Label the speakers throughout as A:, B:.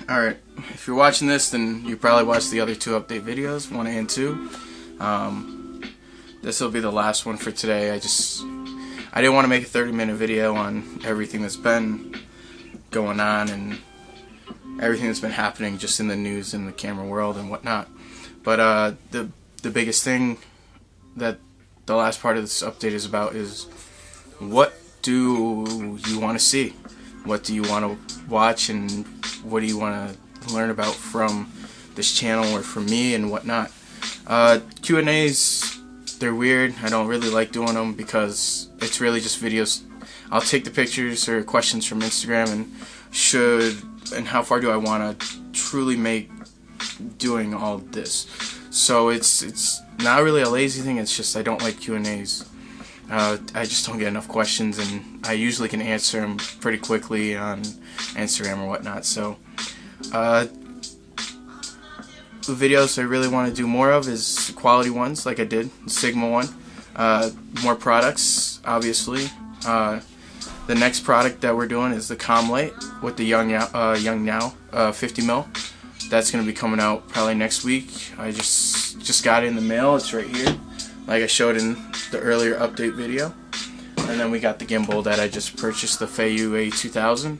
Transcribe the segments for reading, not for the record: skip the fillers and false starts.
A: Alright, if you're watching this, then you probably watched the other two update videos, 1 and 2. This will be the last one for today. I didn't want to make a 30-minute video on everything that's been going on and everything that's been happening just in the news and the camera world and whatnot. But the biggest thing that the last part of this update is about is, what do you want to see? What do you want to watch, and what do you want to learn about from this channel or from me and whatnot? Q&As, they're weird. I don't really like doing them because it's really just videos. I'll take the pictures or questions from Instagram and how far do I want to truly make doing all this. So it's not really a lazy thing, it's just I don't like Q&As. I just don't get enough questions, and I usually can answer them pretty quickly on Instagram or whatnot. So the videos I really want to do more of is quality ones, like I did the Sigma one. More products, obviously. The next product that we're doing is the Calm Light with the Young Now 50 mil. That's going to be coming out probably next week. I just got it in the mail. It's right here, like I showed in the earlier update video. And then we got the gimbal that I just purchased, the Feiyu A2000.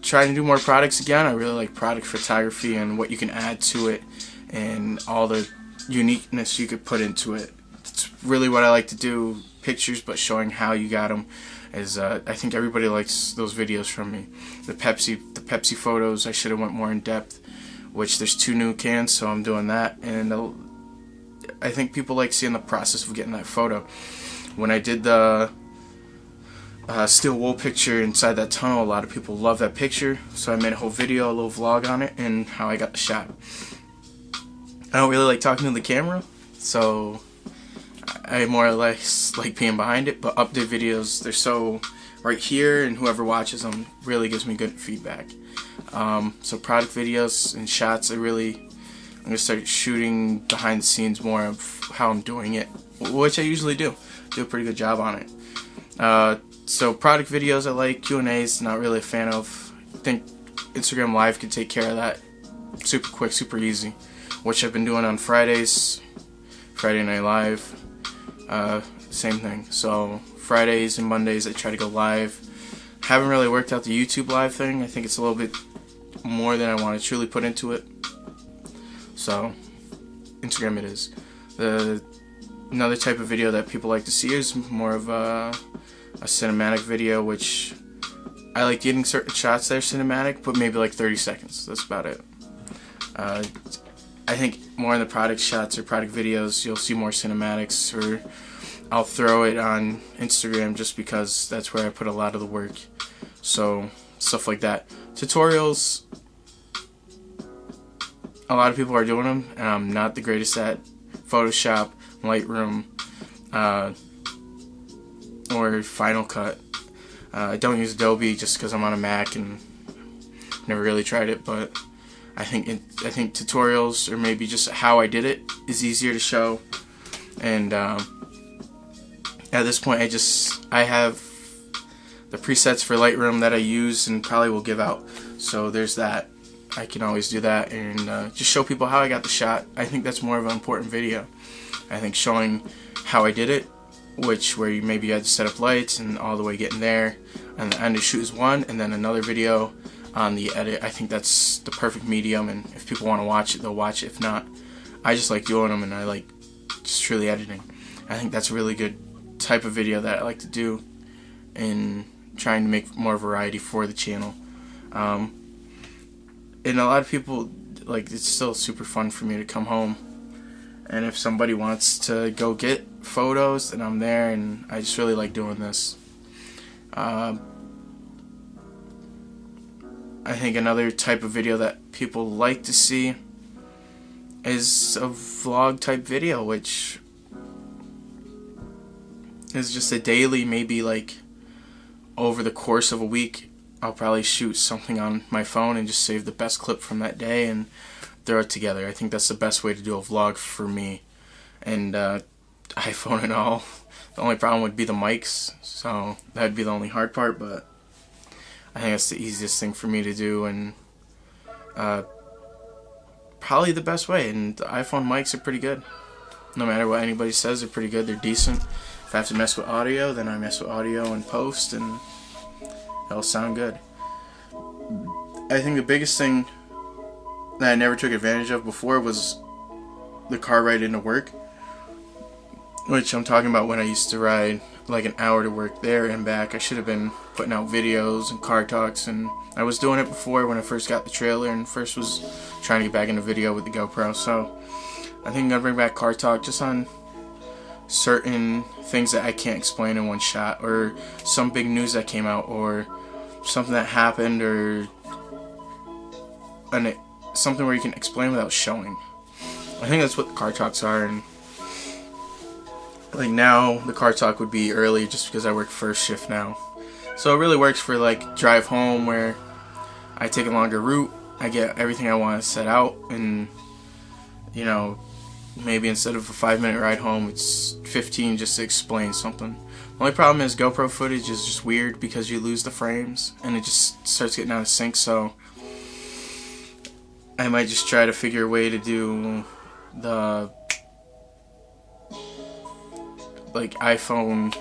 A: Trying to do more products again. I really like product photography and what you can add to it and all the uniqueness you could put into it. It's really what I like to do, pictures, but showing how you got them. I think everybody likes those videos from me. The Pepsi photos, I should have went more in depth, which there's 2 new cans, so I'm doing that. And I think people like seeing the process of getting that photo. When I did the steel wool picture inside that tunnel, a lot of people love that picture, so I made a whole video, a little vlog on it, and how I got the shot. I don't really like talking to the camera, so I more or less like being behind it, but update videos, they're so right here, and whoever watches them really gives me good feedback. So product videos and shots, I'm going to start shooting behind the scenes more of how I'm doing it, which I usually do a pretty good job on it. So product videos I like, Q&As not really a fan of. I think Instagram Live could take care of that super quick, super easy, which I've been doing on Fridays, Friday Night Live. Same thing. So Fridays and Mondays I try to go live. Haven't really worked out the YouTube Live thing. I think it's a little bit more than I want to truly put into it. So Instagram it is. Another type of video that people like to see is more of a cinematic video, which I like getting certain shots that are cinematic, but maybe like 30 seconds. That's about it. I think more in the product shots or product videos, you'll see more cinematics, or I'll throw it on Instagram just because that's where I put a lot of the work. So stuff like that. Tutorials, a lot of people are doing them, and I'm not the greatest at Photoshop, Lightroom, or Final Cut. I don't use Adobe just because I'm on a Mac and never really tried it, but I think tutorials, or maybe just how I did it, is easier to show. And at this point I have the presets for Lightroom that I use and probably will give out, so there's that. I can always do that and just show people how I got the shot. I think that's more of an important video. I think showing how I did it, where maybe you had to set up lights and all the way getting there, and the end of shoot is one, and then another video on the edit. I think that's the perfect medium, and if people want to watch it, they'll watch it. If not, I just like doing them, and I like just truly editing. I think that's a really good type of video that I like to do in trying to make more variety for the channel. And a lot of people, like, it's still super fun for me to come home, and if somebody wants to go get photos, then I'm there, and I just really like doing this. I think another type of video that people like to see is a vlog type video, which is just a daily, maybe like over the course of a week, I'll probably shoot something on my phone and just save the best clip from that day and throw it together. I think that's the best way to do a vlog for me. And iPhone and all. The only problem would be the mics, so that would be the only hard part, but I think that's the easiest thing for me to do, and probably the best way. And the iPhone mics are pretty good. No matter what anybody says, they're pretty good. They're decent. If I have to mess with audio, then I mess with audio in post, and it'll sound good. I think the biggest thing that I never took advantage of before was the car ride into work, which I'm talking about when I used to ride like an hour to work there and back. I should have been putting out videos and car talks, and I was doing it before when I first got the trailer and first was trying to get back into video with the GoPro. So I think I'm gonna bring back car talk just on certain things that I can't explain in one shot, or some big news that came out, or something that happened, or something where you can explain without showing. I think that's what the car talks are. And like now the car talk would be early just because I work first shift now, so it really works for like drive home where I take a longer route, I get everything I want to set out, and you know, maybe instead of a 5-minute ride home, it's 15 just to explain something. The only problem is GoPro footage is just weird because you lose the frames and it just starts getting out of sync, so I might just try to figure a way to do the like iPhone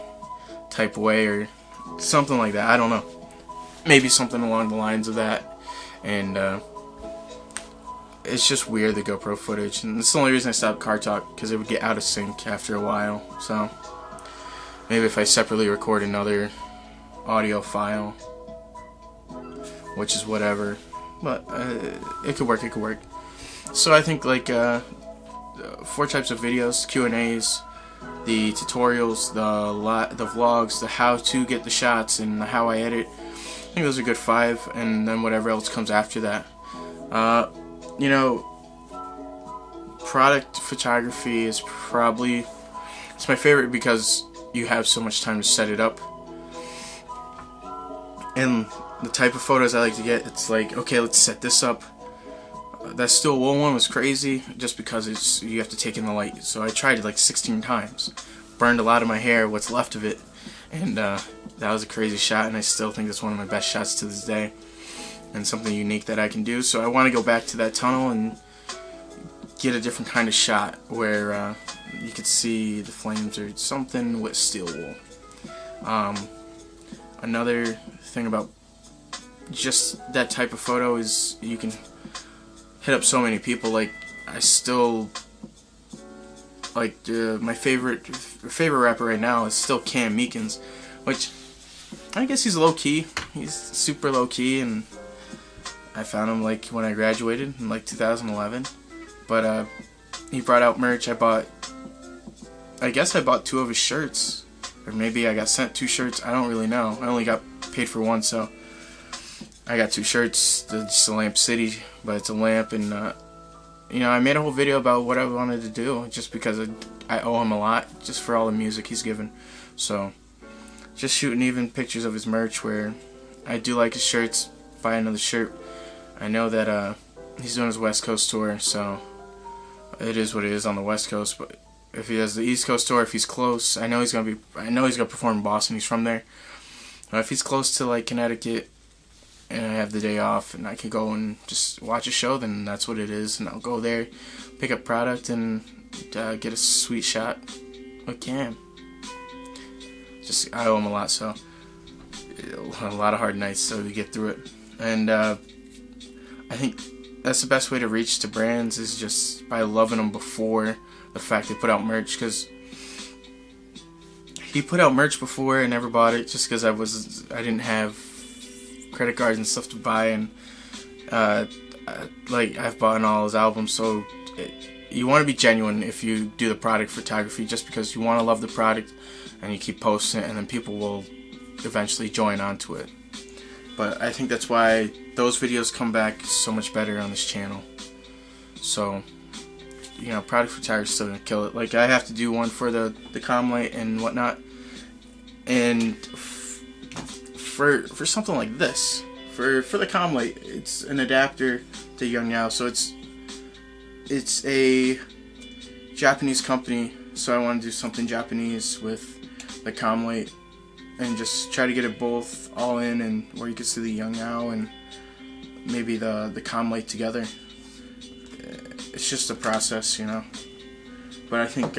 A: type way or something like that. I don't know. Maybe something along the lines of that. And it's just weird, the GoPro footage. And that's the only reason I stopped car talk, because it would get out of sync after a while. So maybe if I separately record another audio file, which is whatever. But it could work, it could work. So I think like 4 types of videos: Q&As, the tutorials, the vlogs, the how to get the shots, and the how I edit. I think those are good 5, and then whatever else comes after that. You know, product photography is probably, it's my favorite because you have so much time to set it up. And the type of photos I like to get, it's like, okay, let's set this up. That still wool one was crazy just because you have to take in the light. So I tried it like 16 times. Burned a lot of my hair, what's left of it. And that was a crazy shot, and I still think it's one of my best shots to this day. And something unique that I can do. So I want to go back to that tunnel and get a different kind of shot where you could see the flames or something with steel wool. Another thing about just that type of photo is you can hit up so many people. Like, I still like my favorite rapper right now is still Cam Meekins, which I guess he's low key. He's super low key, and I found him like when I graduated in like 2011. But he brought out merch. I guess I bought 2 of his shirts, or maybe I got sent 2 shirts. I don't really know. I only got paid for 1, so I got 2 shirts. Just a Lamp City, but it's a lamp, and you know, I made a whole video about what I wanted to do just because I owe him a lot just for all the music he's given. So just shooting even pictures of his merch where I do like his shirts. Buy another shirt. I know that he's doing his West Coast tour, so it is what it is on the West Coast. But if he does the East Coast tour, if he's close, I know he's gonna perform in Boston. He's from there. If he's close to like Connecticut, and I have the day off, and I could go and just watch a show, then that's what it is. And I'll go there, pick up product, and get a sweet shot with Cam. Just I owe him a lot, so a lot of hard nights, so we get through it. And I think that's the best way to reach to brands, is just by loving them before the fact they put out merch. Because he put out merch before, I never bought it just because I didn't have credit cards and stuff to buy, and like I've bought all his albums. So you want to be genuine if you do the product photography, just because you want to love the product, and you keep posting it, and then people will eventually join onto it. But I think that's why those videos come back so much better on this channel. So, you know, product photography is still gonna kill it. Like, I have to do one for the comm light and whatnot, and for something like this, for the comm light, it's an adapter to Young Yao. So it's a Japanese company, so I want to do something Japanese with the comm light and just try to get it both all in, and where you can see the young owl and maybe the calm light together. It's just a process, you know. But I think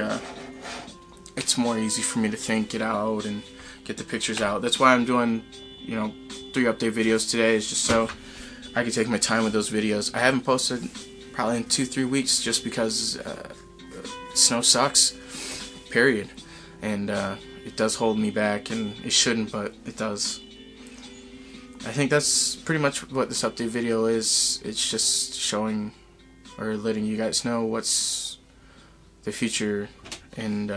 A: it's more easy for me to think it out and get the pictures out. That's why I'm doing, you know, 3 update videos today, is just so I can take my time with those videos. I haven't posted probably in 2-3 weeks just because snow sucks, period. And it does hold me back, and it shouldn't, but it does. I think that's pretty much what this update video is. It's just showing or letting you guys know what's the future. And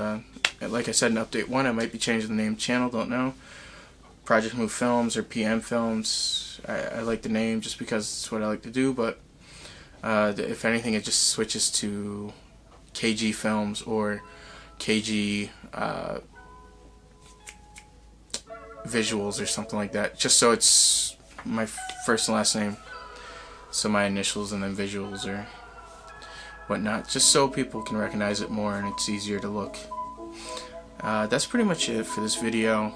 A: like I said in update 1, I might be changing the name of the channel, don't know. Project Move Films or PM Films. I like the name just because it's what I like to do, but if anything, it just switches to KG Films or KG Visuals or something like that, just so it's my first and last name, so my initials and then visuals or whatnot, just so people can recognize it more and it's easier to look. That's pretty much it for this video.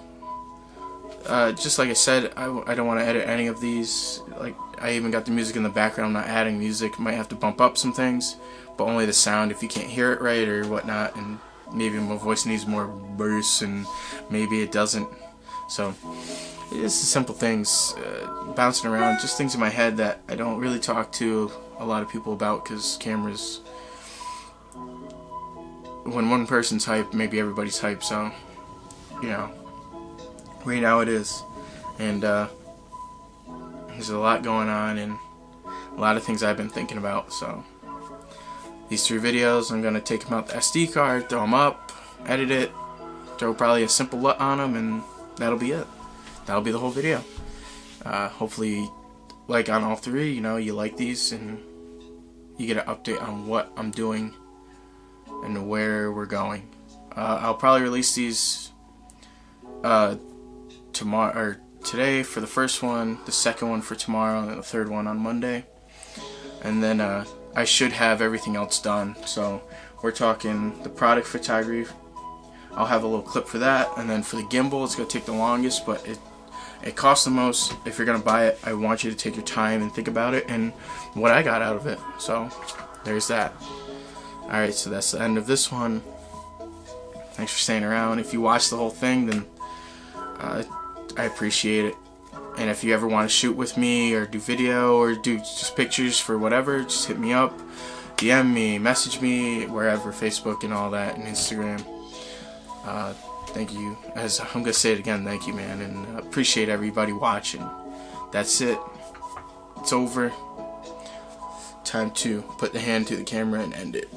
A: Just like I said, I don't want to edit any of these. Like, I even got the music in the background. I'm not adding music. Might have to bump up some things, but only the sound if you can't hear it right or whatnot, and maybe my voice needs more bursts and maybe it doesn't. So it's the simple things, bouncing around, just things in my head that I don't really talk to a lot of people about, because cameras, when one person's hyped, maybe everybody's hyped. So, you know, right now it is. And there's a lot going on and a lot of things I've been thinking about. So these 3 videos, I'm going to take them out the SD card, throw them up, edit it, throw probably a simple LUT on them, and that'll be it. That'll be the whole video. Hopefully, like on all 3, you know, you like these and you get an update on what I'm doing and where we're going. I'll probably release these tomorrow or today for the first one, the second one for tomorrow, and then the third one on Monday. And then I should have everything else done. So we're talking the product photography. I'll have a little clip for that, and then for the gimbal, it's gonna take the longest, but it costs the most. If you're gonna buy it, I want you to take your time and think about it and what I got out of it. So there's that. Alright, so that's the end of this one. Thanks for staying around. If you watched the whole thing, then I appreciate it. And if you ever want to shoot with me or do video or do just pictures for whatever, just hit me up, DM me, message me, wherever, Facebook and all that, and Instagram. Thank you. As I'm gonna say it again, thank you, man, and appreciate everybody watching. That's it. It's over. Time to put the hand to the camera and end it.